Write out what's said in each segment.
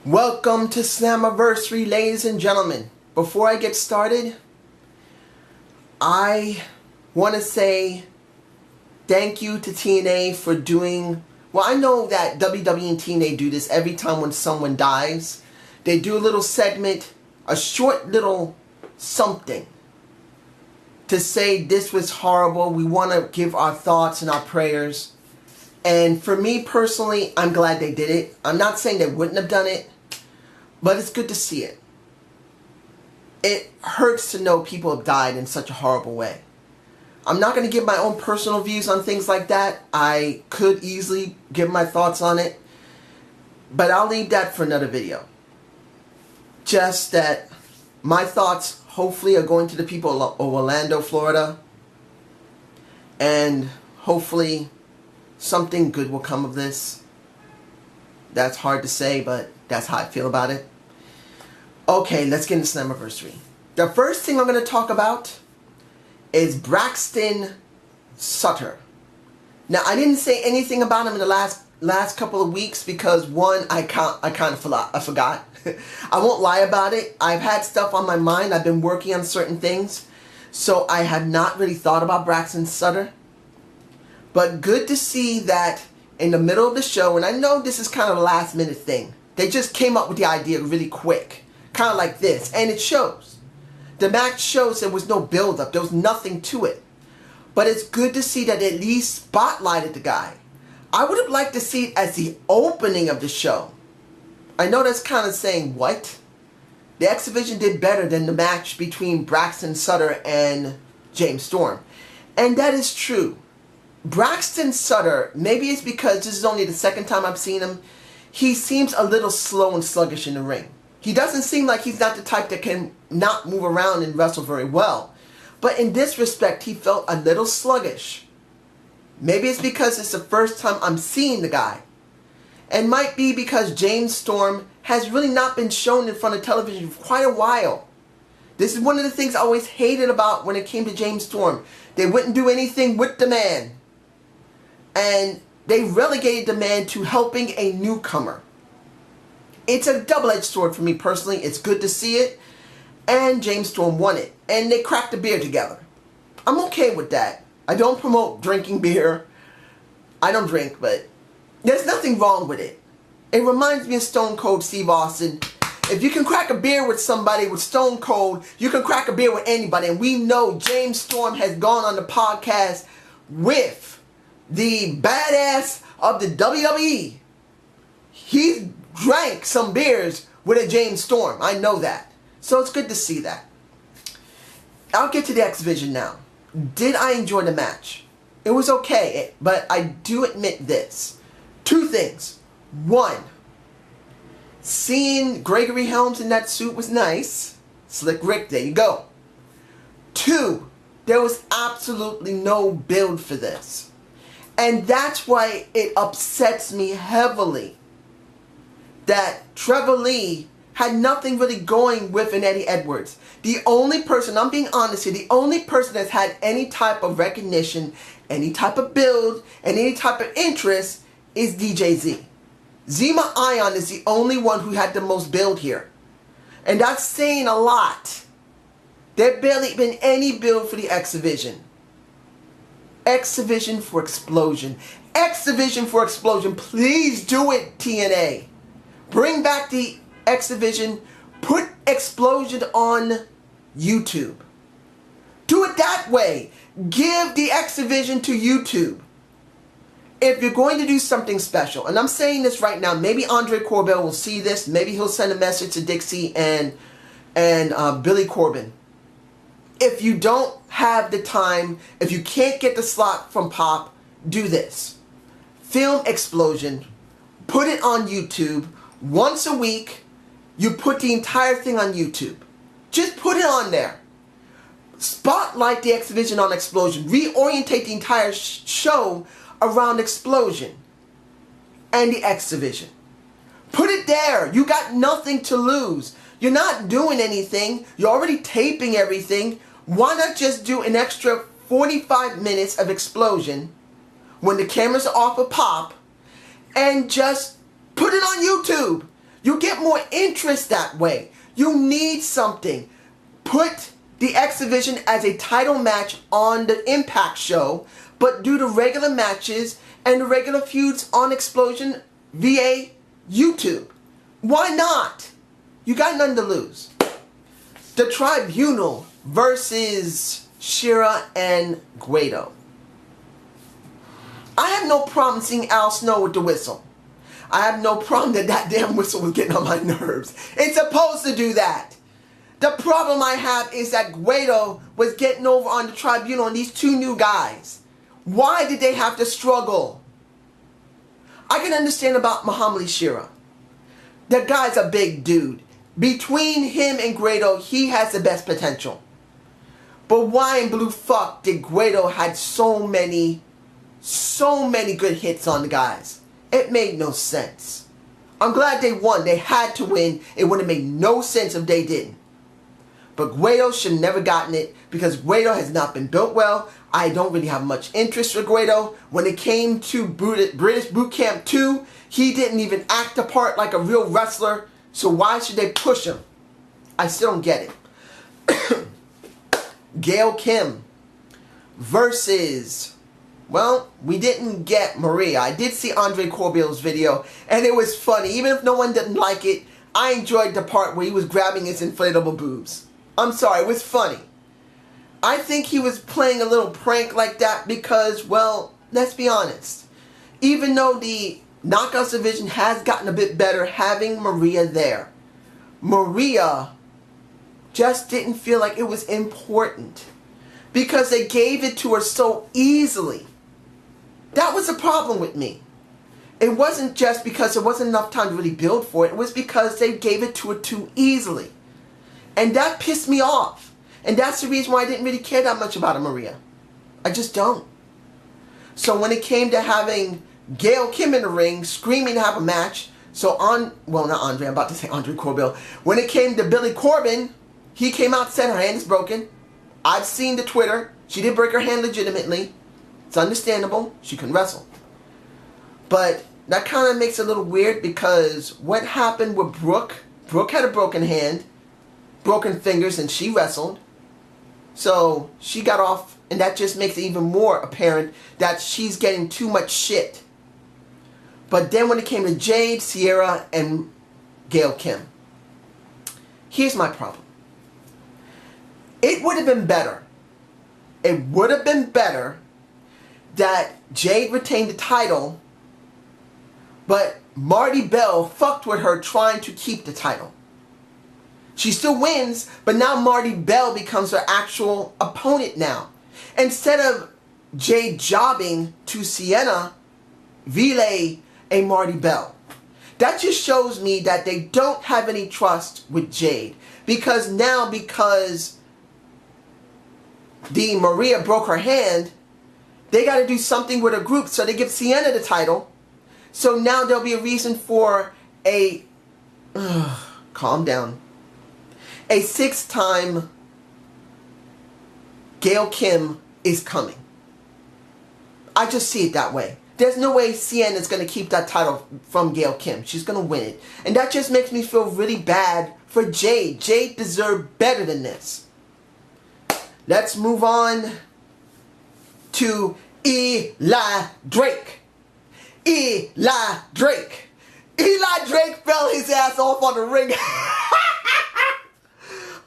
Welcome to Slammiversary, ladies and gentlemen. Before I get started, I want to say thank you to TNA for doing... Well, I know that WWE and TNA do this every time when someone dies. They do a little segment, a short little something to say this was horrible. We want to give our thoughts and our prayers. And for me personally, I'm glad they did it. I'm not saying they wouldn't have done it, but it's good to see it. It hurts to know people have died in such a horrible way. I'm not going to give my own personal views on things like that. I could easily give my thoughts on it, but I'll leave that for another video. Just that my thoughts hopefully are going to the people of Orlando, Florida, and hopefully something good will come of this. That's hard to say, but that's how I feel about it. Okay, let's get into Slammiversary. The first thing I'm going to talk about is Braxton Sutter. Now, I didn't say anything about him in the last couple of weeks because, one, I kind of forgot. I won't lie about it. I've had stuff on my mind. I've been working on certain things, so I have not really thought about Braxton Sutter. But good to see that in the middle of the show, and I know this is kind of a last minute thing. They just came up with the idea really quick. Kind of like this. And it shows. The match shows there was no build up. There was nothing to it. But it's good to see that at least spotlighted the guy. I would have liked to see it as the opening of the show. I know that's kind of saying what? The exhibition did better than the match between Braxton Sutter and James Storm. And that is true. Braxton Sutter, maybe it's because this is only the second time I've seen him, he seems a little slow and sluggish in the ring. He doesn't seem like he's not the type that can not move around and wrestle very well. But in this respect, he felt a little sluggish. Maybe it's because it's the first time I'm seeing the guy. And might be because James Storm has really not been shown in front of television for quite a while. This is one of the things I always hated about when it came to James Storm. They wouldn't do anything with the man. And they relegated the man to helping a newcomer. It's a double-edged sword for me personally. It's good to see it. And James Storm won it. And they cracked a beer together. I'm okay with that. I don't promote drinking beer. I don't drink, but there's nothing wrong with it. It reminds me of Stone Cold Steve Austin. If you can crack a beer with somebody with Stone Cold, you can crack a beer with anybody. And we know James Storm has gone on the podcast with the badass of the WWE. He drank some beers with a James Storm. I know that. So it's good to see that. I'll get to the exhibition now. Did I enjoy the match? It was okay, but I do admit this. Two things. One, seeing Gregory Helms in that suit was nice. Slick Rick, there you go. Two, there was absolutely no build for this. And that's why it upsets me heavily that Trevor Lee had nothing really going with an Eddie Edwards. The only person, I'm being honest here, the only person that's had any type of recognition, any type of build, and any type of interest is DJZ. Zema Ion is the only one who had the most build here. And that's saying a lot. There barely been any build for the exhibition. Exhibition for Explosion. Exhibition for Explosion. Please do it, TNA. Bring back the exhibition. Put Explosion on YouTube. Do it that way. Give the exhibition to YouTube. If you're going to do something special, and I'm saying this right now, maybe Andre Corbell will see this. Maybe he'll send a message to Dixie and Billy Corbin. If you don't have the time, if you can't get the slot from Pop, do this. Film Explosion. Put it on YouTube. Once a week, you put the entire thing on YouTube. Just put it on there. Spotlight the exhibition on Explosion. Reorientate the entire show around Explosion and the exhibition. Put it there. You got nothing to lose. You're not doing anything. You're already taping everything. Why not just do an extra 45 minutes of Explosion when the cameras are off of Pop and just put it on YouTube? You get get more interest that way. You need something. Put the X Division as a title match on the Impact show, but do the regular matches and the regular feuds on Explosion via YouTube. Why not? You got nothing to lose. The Tribunal versus Shera and Guido. I have no problem seeing Al Snow with the whistle. I have no problem that damn whistle was getting on my nerves. It's supposed to do that. The problem I have is that Guido was getting over on the Tribunal and these two new guys. Why did they have to struggle? I can understand about Muhammad Ali Shera. The guy's a big dude. Between him and Guido, he has the best potential. But why in blue fuck did Guido had so many good hits on the guys? It made no sense. I'm glad they won. They had to win. It would have made no sense if they didn't. But Guido should have never gotten it because Guido has not been built well. I don't really have much interest for Guido. When it came to British Boot Camp 2, he didn't even act the part like a real wrestler. So why should they push him? I still don't get it. Gail Kim versus, well, we didn't get Maria. I did see Andre Corbell's video, and it was funny. Even if no one didn't like it, I enjoyed the part where he was grabbing his inflatable boobs. I'm sorry, it was funny. I think he was playing a little prank like that because, well, let's be honest. Even though the Knockouts division has gotten a bit better having Maria there, Maria just didn't feel like it was important because they gave it to her so easily. That was the problem with me. It wasn't just because there wasn't enough time to really build for it. It was because they gave it to her too easily. And that pissed me off. And that's the reason why I didn't really care that much about Maria. I just don't. So when it came to having Gail Kim in the ring, screaming to have a match, so well, not Andre, I'm about to say Andre Corbell. When it came to Billy Corbin, he came out and said her hand is broken. I've seen the Twitter. She did break her hand legitimately. It's understandable. She can wrestle. But that kind of makes it a little weird because what happened with Brooke? Brooke had a broken hand, broken fingers, and she wrestled. So she got off, and that just makes it even more apparent that she's getting too much shit. But then when it came to Jade, Sierra, and Gail Kim, here's my problem. It would have been better. It would have been better that Jade retained the title, but Marty Bell fucked with her trying to keep the title. She still wins, but now Marty Bell becomes her actual opponent now. Instead of Jade jobbing to Sienna, Vile a Marty Bell. That just shows me that they don't have any trust with Jade. Because the Maria broke her hand, they got to do something with her group. So they give Sienna the title. So now there'll be a reason for a... calm down. A 6-time Gail Kim is coming. I just see it that way. There's no way Sienna's going to keep that title from Gail Kim. She's going to win it. And that just makes me feel really bad for Jade. Jade deserved better than this. Let's move on to Eli Drake. Eli Drake. Eli Drake fell his ass off on the ring.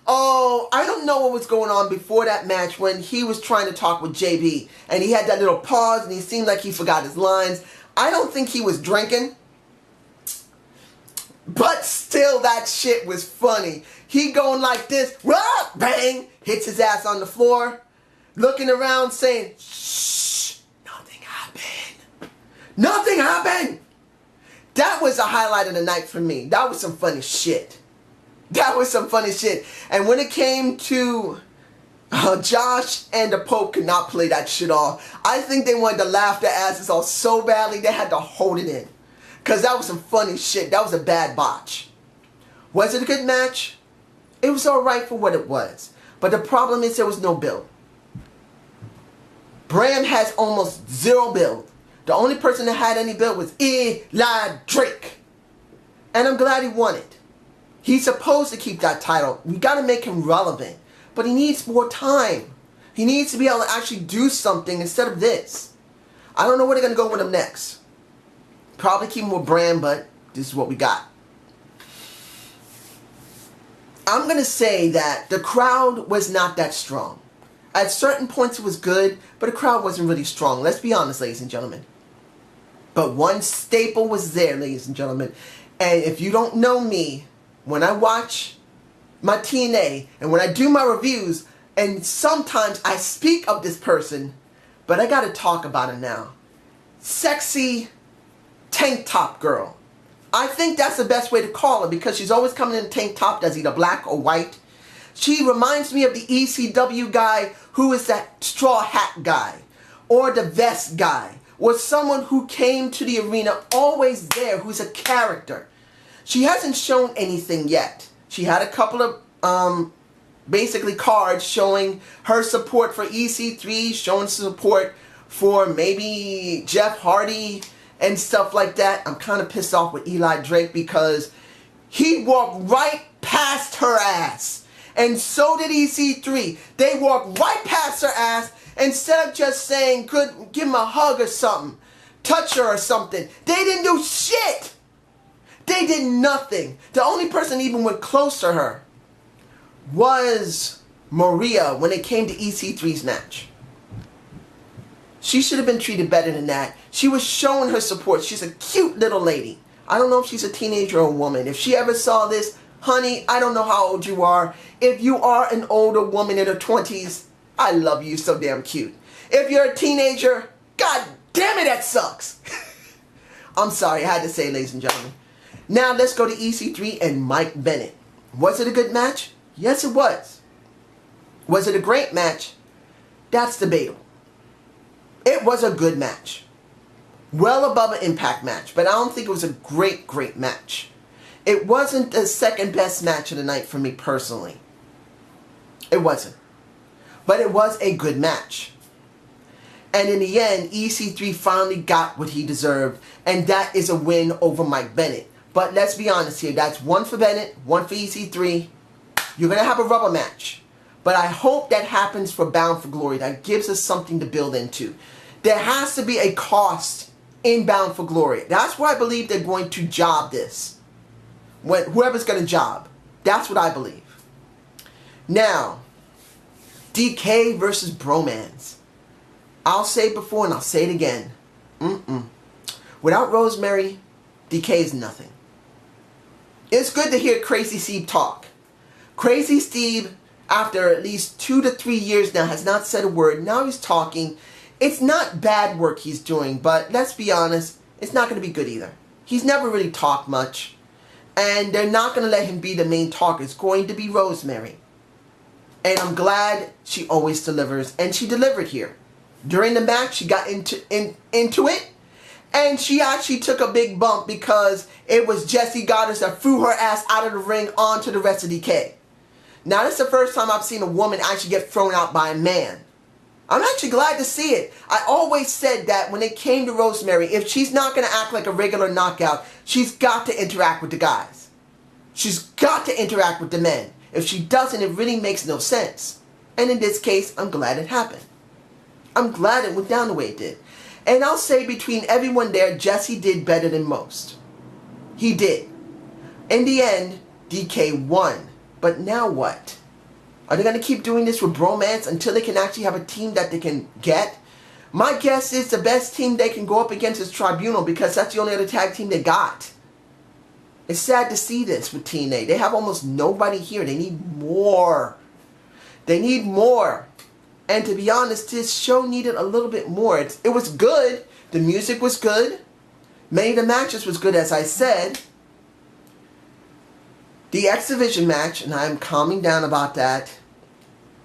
Oh, I don't know what was going on before that match when he was trying to talk with JB. And he had that little pause and he seemed like he forgot his lines. I don't think he was drinking. But still, that shit was funny. He going like this, rah, bang, hits his ass on the floor, looking around saying, shh, nothing happened. Nothing happened. That was a highlight of the night for me. That was some funny shit. That was some funny shit. And when it came to Josh and the Pope could not play that shit off. I think they wanted to laugh their asses off so badly they had to hold it in. Because that was some funny shit. That was a bad botch. Was it a good match? It was alright for what it was. But the problem is there was no build. Bram has almost zero build. The only person that had any build was Eli Drake. And I'm glad he won it. He's supposed to keep that title. We got to make him relevant. But he needs more time. He needs to be able to actually do something instead of this. I don't know where they're going to go with him next. Probably keep him with Bram, but this is what we got. I'm going to say that the crowd was not that strong. At certain points it was good, but the crowd wasn't really strong. Let's be honest, ladies and gentlemen. But one staple was there, ladies and gentlemen. And if you don't know me, when I watch my TNA and when I do my reviews, and sometimes I speak of this person, but I got to talk about it now. Sexy tank top girl. I think that's the best way to call her because she's always coming in a tank top that's either black or white. She reminds me of the ECW guy who is that straw hat guy or the vest guy or someone who came to the arena always there who's a character. She hasn't shown anything yet. She had a couple of basically cards showing her support for EC3, showing support for maybe Jeff Hardy and stuff like that. I'm kind of pissed off with Eli Drake because he walked right past her ass. And so did EC3. They walked right past her ass instead of just saying, good, give him a hug or something. Touch her or something. They didn't do shit. They did nothing. The only person that even went close to her was Maria when it came to EC3's match. She should have been treated better than that. She was showing her support. She's a cute little lady. I don't know if she's a teenager or a woman. If she ever saw this, honey, I don't know how old you are. If you are an older woman in her 20s, I love you, so damn cute. If you're a teenager, god damn it, that sucks. I'm sorry, I had to say it, ladies and gentlemen. Now let's go to EC3 and Mike Bennett. Was it a good match? Yes, it was. Was it a great match? That's debatable. It was a good match. Well above an Impact match, but I don't think it was a great match. It wasn't the second best match of the night for me personally. It wasn't. But it was a good match. And in the end, EC3 finally got what he deserved, and that is a win over Mike Bennett. But let's be honest here, that's one for Bennett, one for EC3. You're going to have a rubber match. But I hope that happens for Bound for Glory. That gives us something to build into. There has to be a cost in Bound for Glory. That's why I believe they're going to job this. Whoever's going to job. That's what I believe. Now, DK versus Bromance. I'll say it before and I'll say it again. Without Rosemary, DK is nothing. It's good to hear Crazy Steve talk. Crazy Steve, after at least 2 to 3 years now, has not said a word. Now he's talking. It's not bad work he's doing, but let's be honest, it's not going to be good either. He's never really talked much. And they're not going to let him be the main talker. It's going to be Rosemary. And I'm glad she always delivers. And she delivered here. During the match, she got into it. And she actually took a big bump because it was Jesse Goddard that threw her ass out of the ring onto the rest of DK. Now, this is the first time I've seen a woman actually get thrown out by a man. I'm actually glad to see it. I always said that when it came to Rosemary, if she's not going to act like a regular knockout, she's got to interact with the guys. She's got to interact with the men. If she doesn't, it really makes no sense. And in this case, I'm glad it happened. I'm glad it went down the way it did. And I'll say between everyone there, Jesse did better than most. He did. In the end, DK won. But now what? Are they going to keep doing this with Bromance until they can actually have a team that they can get? My guess is the best team they can go up against is Tribunal because that's the only other tag team they got. It's sad to see this with TNA. They have almost nobody here. They need more. They need more. And to be honest, this show needed a little bit more. It was good. The music was good. Many of the matches was good, as I said. The X Division match, and I'm calming down about that,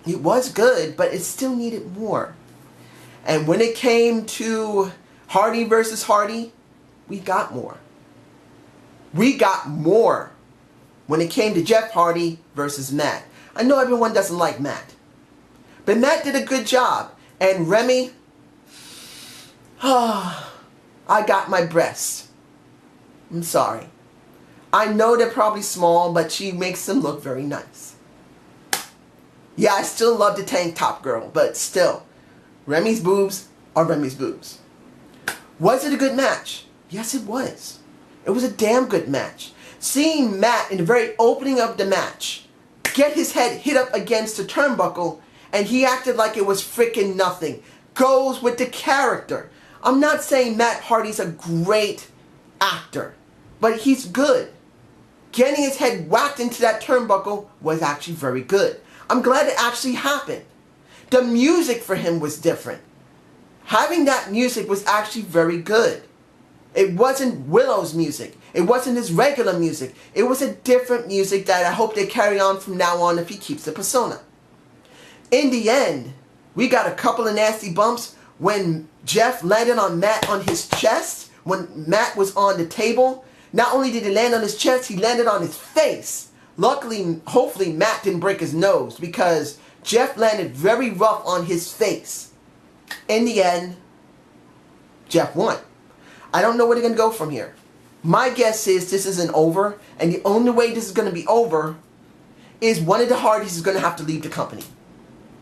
it was good, but it still needed more. And when it came to Hardy versus Hardy, we got more. We got more when it came to Jeff Hardy versus Matt. I know everyone doesn't like Matt. But Matt did a good job. And Remy, I got my breast. I'm sorry. I know they're probably small, but she makes them look very nice. Yeah, I still love the tank top girl, but still, Remy's boobs are Remy's boobs. Was it a good match? Yes, it was. It was a damn good match. Seeing Matt in the very opening of the match get his head hit up against the turnbuckle and he acted like it was freaking nothing goes with the character. I'm not saying Matt Hardy's a great actor, but he's good. Getting his head whacked into that turnbuckle was actually very good. I'm glad it actually happened. The music for him was different. Having that music was actually very good. It wasn't Willow's music. It wasn't his regular music. It was a different music that I hope they carry on from now on if he keeps the persona. In the end, we got a couple of nasty bumps when Jeff landed on Matt on his chest. When Matt was on the table, not only did he land on his chest, he landed on his face. Luckily, hopefully Matt didn't break his nose because Jeff landed very rough on his face. In the end, Jeff won. I don't know where they're going to go from here. My guess is this isn't over, and the only way this is going to be over is one of the Hardys is going to have to leave the company.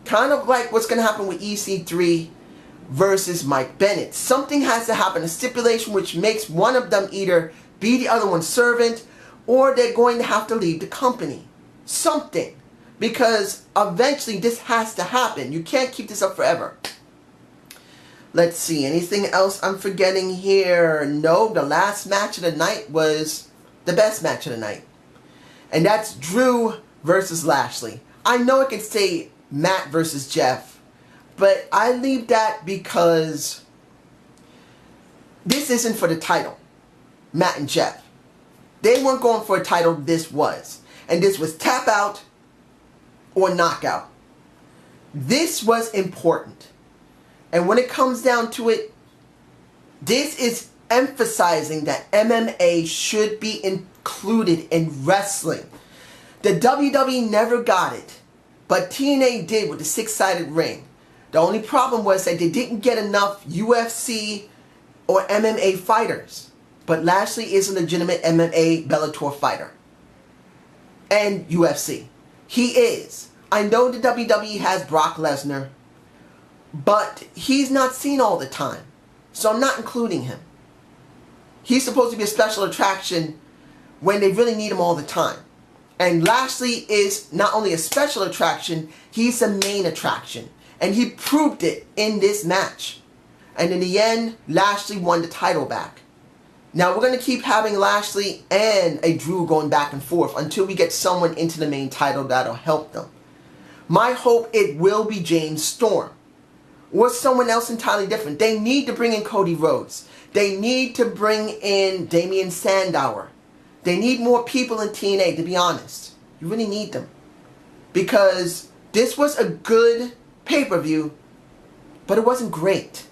Kind of like what's going to happen with EC3 versus Mike Bennett. Something has to happen, a stipulation which makes one of them either be the other one's servant, or they're going to have to leave the company. Something. Because eventually this has to happen. You can't keep this up forever. Let's see, anything else I'm forgetting here? No, the last match of the night was the best match of the night. And that's Drew versus Lashley. I know I could say Matt versus Jeff, but I leave that because this isn't for the title. Matt and Jeff. They weren't going for a title, this was. And this was tap out or knockout. This was important. And when it comes down to it, this is emphasizing that MMA should be included in wrestling. The WWE never got it, but TNA did with the six-sided ring. The only problem was that they didn't get enough UFC or MMA fighters. But Lashley is a legitimate MMA Bellator fighter. And UFC. He is. I know the WWE has Brock Lesnar, but he's not seen all the time. So I'm not including him. He's supposed to be a special attraction when they really need him all the time. And Lashley is not only a special attraction, he's the main attraction. And he proved it in this match. And in the end, Lashley won the title back. Now we're going to keep having Lashley and a Drew going back and forth until we get someone into the main title that'll help them. My hope it will be James Storm. Or someone else entirely different. They need to bring in Cody Rhodes. They need to bring in Damian Sandow. They need more people in TNA, to be honest. You really need them. Because this was a good pay-per-view, but it wasn't great.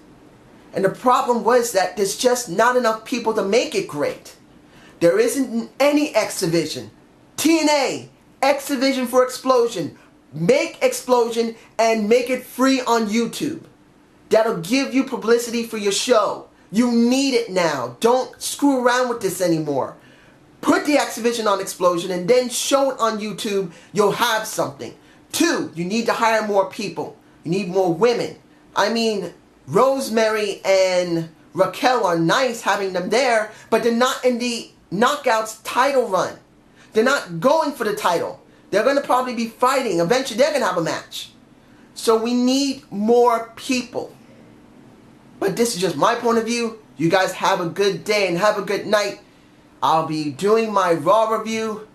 And the problem was that there's just not enough people to make it great. There isn't any X Division. TNA, X Division for Explosion. Make Explosion and make it free on YouTube. That'll give you publicity for your show. You need it now. Don't screw around with this anymore. Put the X Division on Explosion and then show it on YouTube. You'll have something. 2, you need to hire more people. You need more women. I mean, Rosemary and Raquel are nice having them there, but they're not in the Knockouts title run. They're not going for the title. They're going to probably be fighting. Eventually, they're going to have a match. So we need more people. But this is just my point of view. You guys have a good day and have a good night. I'll be doing my Raw review